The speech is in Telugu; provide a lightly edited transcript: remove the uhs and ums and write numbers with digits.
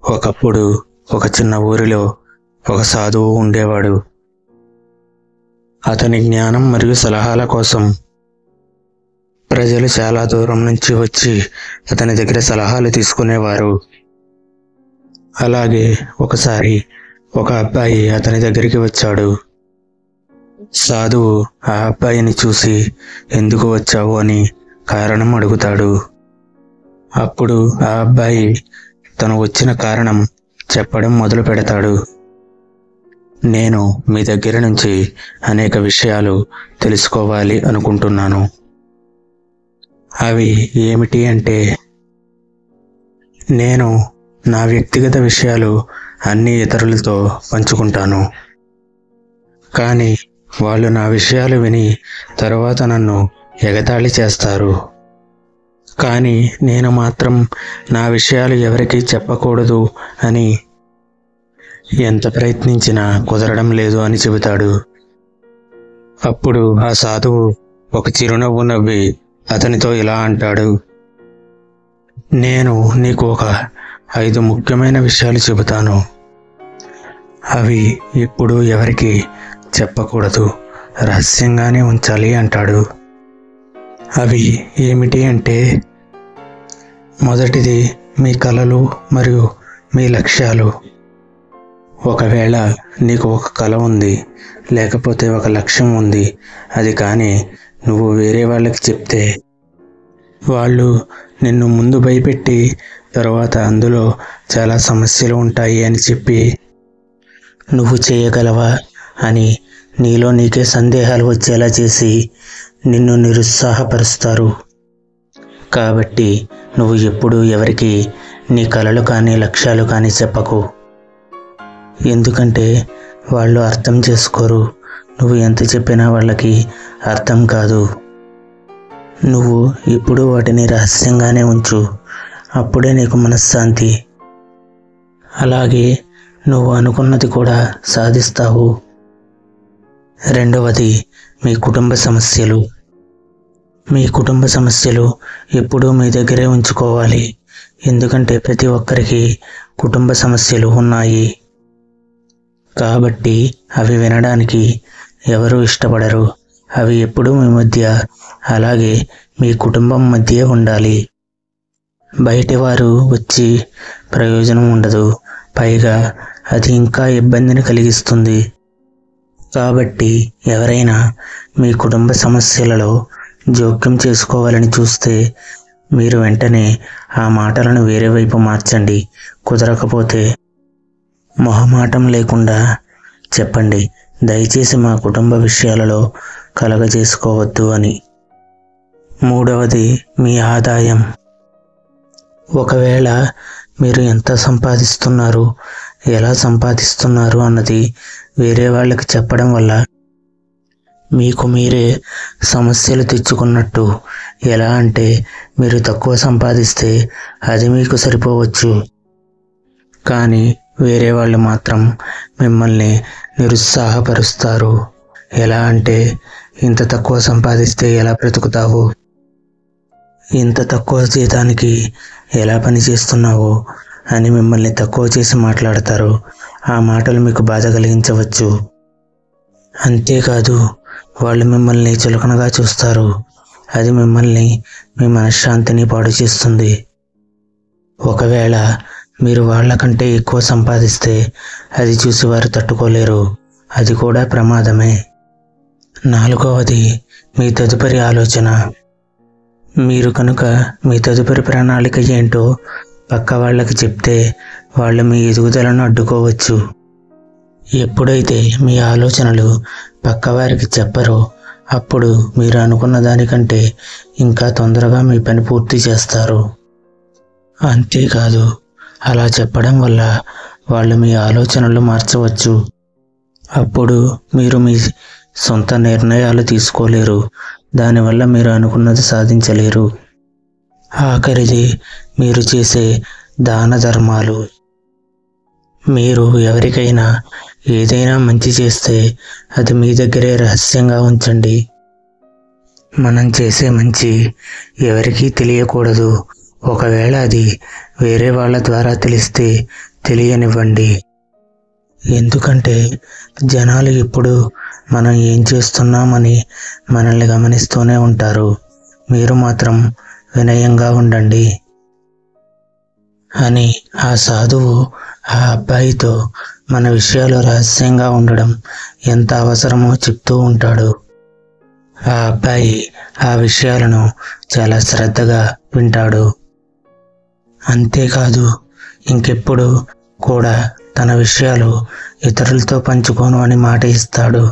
ఒకప్పుడు ఒక చిన్న ఊరిలో ఒక సాధువు ఉండేవాడు. అతని జ్ఞానం మరియు సలహాల కోసం ప్రజలు చాలా దూరం నుంచి వచ్చి అతని దగ్గర సలహాలు తీసుకునేవారు. అలాగే ఒకసారి ఒక అబ్బాయి అతని దగ్గరికి వచ్చాడు. సాధువు ఆ అబ్బాయిని చూసి ఎందుకు వచ్చావు అని కారణం అడుగుతాడు. అప్పుడు ఆ అబ్బాయి తను వచ్చిన కారణం చెప్పడం మొదలు పెడతాడు. నేను మీ దగ్గర నుంచి అనేక విషయాలు తెలుసుకోవాలి అనుకుంటున్నాను. అవి ఏమిటి అంటే, నేను నా వ్యక్తిగత విషయాలు అన్ని ఇతరులతో పంచుకుంటాను, కానీ వాళ్ళు నా విషయాలు విని తరువాత నన్ను ఎగతాళి చేస్తారు. కానీ నేను మాత్రం నా విషయాలు ఎవరికీ చెప్పకూడదు అని ఎంత ప్రయత్నించినా కుదరడం లేదు అని చెబుతాడు. అప్పుడు ఆ సాధువు ఒక చిరునవ్వు నవ్వి అతనితో ఇలా అంటాడు, నేను నీకు ఒక 5 ముఖ్యమైన విషయాలు చెబుతాను. అవి ఇప్పుడు ఎవరికి చెప్పకూడదు, రహస్యంగానే ఉంచాలి అంటాడు. అవి ఏమిటి అంటే, మొదటిది మీ కలలు మరియు మీ లక్ష్యాలు. ఒకవేళ నీకు ఒక కల ఉంది, లేకపోతే ఒక లక్ష్యం ఉంది, అది కానీ నువ్వు వేరే వాళ్ళకి చెప్తే వాళ్ళు నిన్ను ముందు భయపెట్టి తర్వాత అందులో చాలా సమస్యలు ఉంటాయి అని చెప్పి నువ్వు చేయగలవా అని నీలో నీకే సందేహాలు వచ్చేలా చేసి నిన్ను నిరుత్సాహపరుస్తారు. కాబట్టి నువ్వు ఎప్పుడూ ఎవరికి నీ కలలు కానీ లక్ష్యాలు కానీ చెప్పకు. ఎందుకంటే వాళ్ళు అర్థం చేసుకోరు. నువ్వు ఎంత చెప్పినా వాళ్ళకి అర్థం కాదు. నువ్వు ఇప్పుడు వాటిని రహస్యంగానే ఉంచు, అప్పుడే నీకు మనశ్శాంతి. అలాగే నువ్వు అనుకున్నది కూడా సాధిస్తావు. రెండవది మీ కుటుంబ సమస్యలు. మీ కుటుంబ సమస్యలు ఎప్పుడూ మీ దగ్గరే ఉంచుకోవాలి. ఎందుకంటే ప్రతి ఒక్కరికి కుటుంబ సమస్యలు ఉన్నాయి. కాబట్టి అవి వినడానికి ఎవరూ ఇష్టపడరు. అవి ఎప్పుడూ మీ మధ్య, అలాగే మీ కుటుంబం మధ్య ఉండాలి. బయటి వారు వచ్చి ప్రయోజనం ఉండదు. పైగా అది ఇంకా ఇబ్బందిని కలిగిస్తుంది. కాబట్టి ఎవరైనా మీ కుటుంబ సమస్యలలో జోక్యం చేసుకోవాలని చూస్తే మీరు వెంటనే ఆ మాటలను వేరే వైపు మార్చండి. కుదరకపోతే మొహమాటం లేకుండా చెప్పండి, దయచేసి మా కుటుంబ విషయాలలో కలగజేసుకోవద్దు అని. మూడవది మీ ఆదాయం. ఒకవేళ మీరు ఎంత సంపాదిస్తున్నారు, ఎలా సంపాదిస్తున్నారు అన్నది వేరే వాళ్ళకి చెప్పడం వల్ల మీకు మీరే సమస్యలు తెచ్చుకున్నట్టు. ఎలా అంటే, మీరు తక్కువ సంపాదిస్తే అది మీకు సరిపోవచ్చు, కానీ వేరే వాళ్ళు మాత్రం మిమ్మల్ని నిరుత్సాహపరుస్తారు. ఎలా అంటే, ఇంత తక్కువ సంపాదిస్తే ఎలా బ్రతుకుతావు, ఇంత తక్కువ జీతానికి ఎలా పని చేస్తున్నావు అని మిమ్మల్ని తక్కువ చేసి మాట్లాడతారు. ఆ మాటలు మీకు బాధ కలిగించవచ్చు. అంతేకాదు, వాళ్ళు మిమ్మల్ని చులకనగా చూస్తారు. అది మిమ్మల్ని, మీ మనశ్శాంతిని పాడు చేస్తుంది. ఒకవేళ మీరు వాళ్ళకంటే ఎక్కువ సంపాదిస్తే అది చూసి వారు తట్టుకోలేరు. అది కూడా ప్రమాదమే. నాలుగవది మీ తదుపరి ఆలోచన. మీరు కనుక మీ తదుపరి ప్రణాళిక ఏంటో పక్క వాళ్ళకి చెప్తే వాళ్ళు మీ ఎదుగుదలను అడ్డుకోవచ్చు. ఎప్పుడైతే మీ ఆలోచనలు పక్కవారికి చెప్పరో అప్పుడు మీరు అనుకున్న దానికంటే ఇంకా తొందరగా మీ పని పూర్తి చేస్తారు. అంతేకాదు, అలా చెప్పడం వల్ల వాళ్ళు మీ ఆలోచనలు మార్చవచ్చు. అప్పుడు మీరు మీ సొంత నిర్ణయాలు తీసుకోలేరు. దానివల్ల మీరు అనుకున్నది సాధించలేరు. ఆఖరిది మీరు చేసే దాన ధర్మాలు. మీరు ఎవరికైనా ఏదైనా మంచి చేస్తే అది మీ దగ్గరే రహస్యంగా ఉంచండి. మనం చేసే మంచి ఎవరికీ తెలియకూడదు. ఒకవేళ అది వేరే వాళ్ళ ద్వారా తెలిస్తే తెలియనివ్వండి. ఎందుకంటే జనాలు ఎప్పుడు మనం ఏం చేస్తున్నామని మనల్ని గమనిస్తూనే ఉంటారు. మీరు మాత్రం వినయంగా ఉండండి అని ఆ సాధువు ఆ అబ్బాయితో మన విషయాలు రహస్యంగా ఉండడం ఎంత అవసరమో చెప్తూ ఉంటాడు. ఆ అబ్బాయి ఆ విషయాలను చాలా శ్రద్ధగా వింటాడు. అంతేకాదు ఇంకెప్పుడు కూడా తన విషయాలు ఇతరులతో పంచుకోను అని మాట ఇస్తాడు.